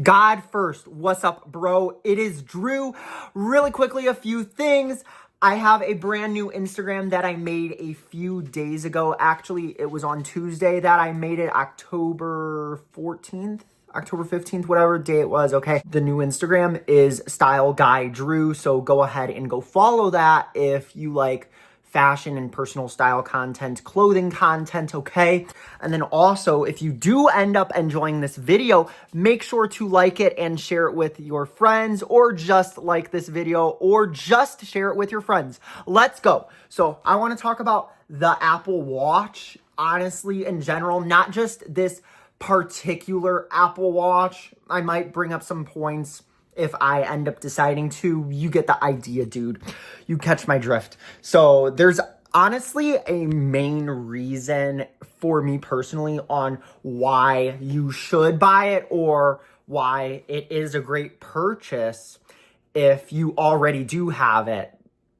God first. What's up, bro? It is Drew. Really quickly, a few things. I have a brand new Instagram that I made a few days ago. Actually, it was on Tuesday that I made it, October 14th. October 15th, whatever day it was, okay? The new Instagram is Style Guy Drew, so go ahead and go follow that if you like fashion and personal style content, clothing content, okay? And then also, if you do end up enjoying this video, make sure to like it and share it with your friends, or just like this video, or just share it with your friends. Let's go. So I want to talk about the Apple Watch, honestly, in general, not just this particular Apple Watch. I might bring up some points if I end up deciding to. You get the idea, dude. You catch my drift. So there's honestly a main reason for me personally on why you should buy it, or why it is a great purchase if you already do have it.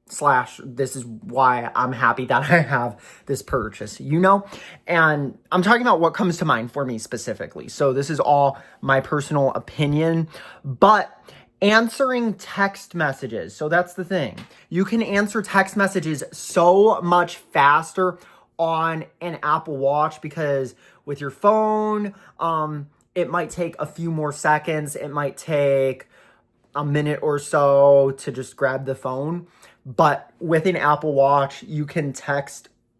/ this is why I'm happy that I have this purchase, you know? And I'm talking about what comes to mind for me specifically. So this is all my personal opinion, but answering text messages. So that's the thing. You can answer text messages so much faster on an Apple Watch, because with your phone, it might take a few more seconds. It might take a minute or so to just grab the phone. But with an Apple Watch, you can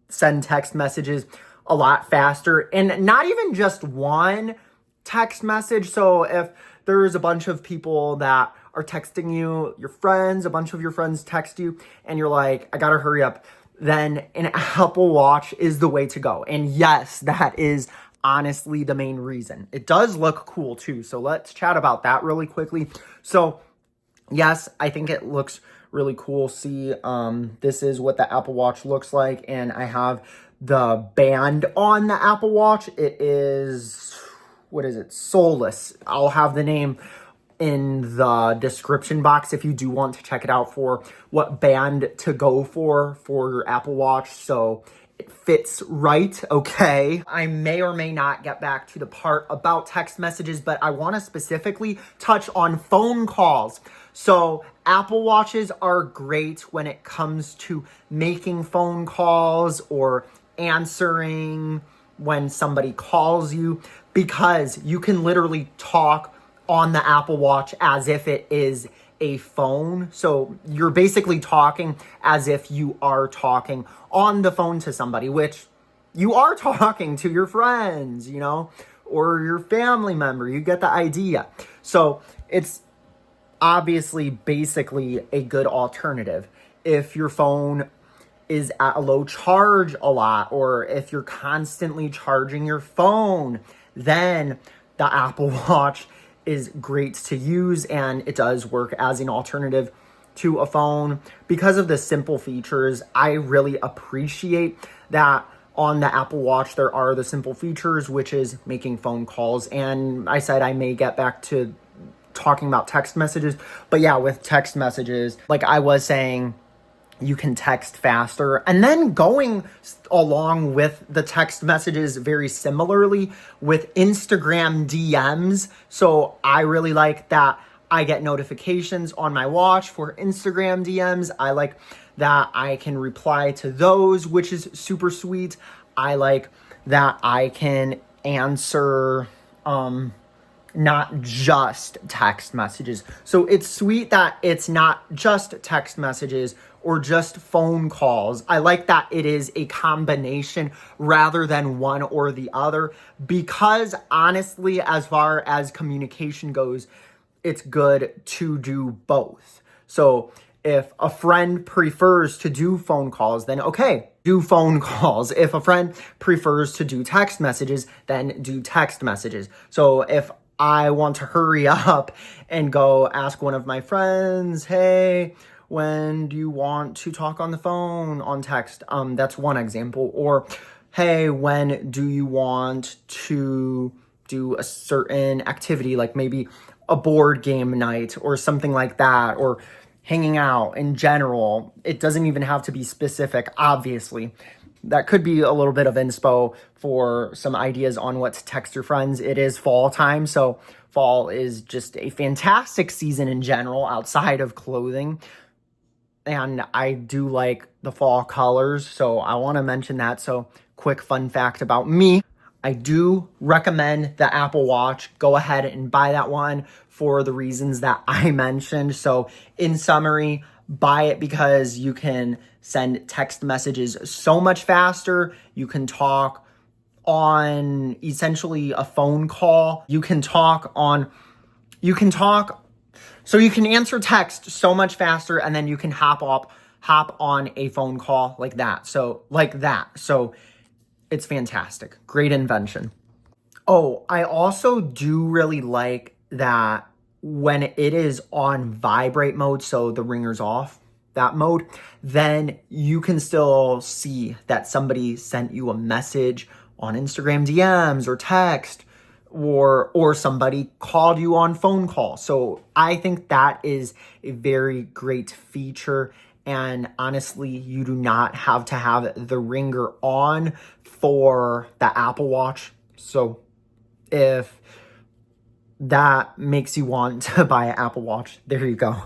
send text messages a lot faster, and not even just one text message. So if there's a bunch of people that are texting you, your friends, a bunch of your friends text you, and you're like, I gotta hurry up, then an Apple Watch is the way to go. And yes, that is honestly the main reason. It does look cool too. So let's chat about that really quickly. So yes, I think it looks really cool. See, this is what the Apple Watch looks like, and I have the band on the Apple Watch. It is, what is it? Soulless. I'll have the name in the description box if you do want to check it out for what band to go for your Apple Watch, so it fits right, okay? I may or may not get back to the part about text messages, but I want to specifically touch on phone calls. So Apple Watches are great when it comes to making phone calls or answering when somebody calls you, because you can literally talk on the Apple Watch as if it is a phone. So you're basically talking as if you are talking on the phone to somebody, which you are talking to your friends, you know, or your family member. You get the idea. So it's obviously basically a good alternative. If your phone is at a low charge a lot, or if you're constantly charging your phone, then the Apple Watch is great to use, and it does work as an alternative to a phone. Because of the simple features, I really appreciate that on the Apple Watch there are the simple features, which is making phone calls. And I said I may get back to talking about text messages, but yeah, with text messages, like I was saying, you can text faster. And then going along with the text messages very similarly with Instagram DMs. So I really like that I get notifications on my watch for Instagram DMs. I like that I can reply to those, which is super sweet. I like that I can answer not just text messages. So it's sweet that it's not just text messages or just phone calls. I like that it is a combination rather than one or the other, because honestly, as far as communication goes, it's good to do both. So if a friend prefers to do phone calls, then okay, do phone calls. If a friend prefers to do text messages, then do text messages. So if I want to hurry up and go ask one of my friends, hey, when do you want to talk on the phone, on text? That's one example. Or, hey, when do you want to do a certain activity, like maybe a board game night or something like that, or hanging out in general. It doesn't even have to be specific, obviously. that could be a little bit of inspo for some ideas on what to text your friends. It is fall time, so fall is just a fantastic season in general outside of clothing. And I do like the fall colors, so I want to mention that. So quick fun fact about me. I do recommend the Apple Watch. Go ahead and buy that one for the reasons that I mentioned. So in summary, buy it because you can send text messages so much faster. You can talk on essentially a phone call. You can so you can answer text so much faster, and then you can hop on a phone call like that. So it's fantastic. Great invention. Oh, I also do really like that when it is on vibrate mode, so the ringer's off, that mode, then you can still see that somebody sent you a message on Instagram DMs or text, or somebody called you on phone call. So I think that is a very great feature. And honestly, you do not have to have the ringer on for the Apple Watch. So if that makes you want to buy an Apple Watch, there you go.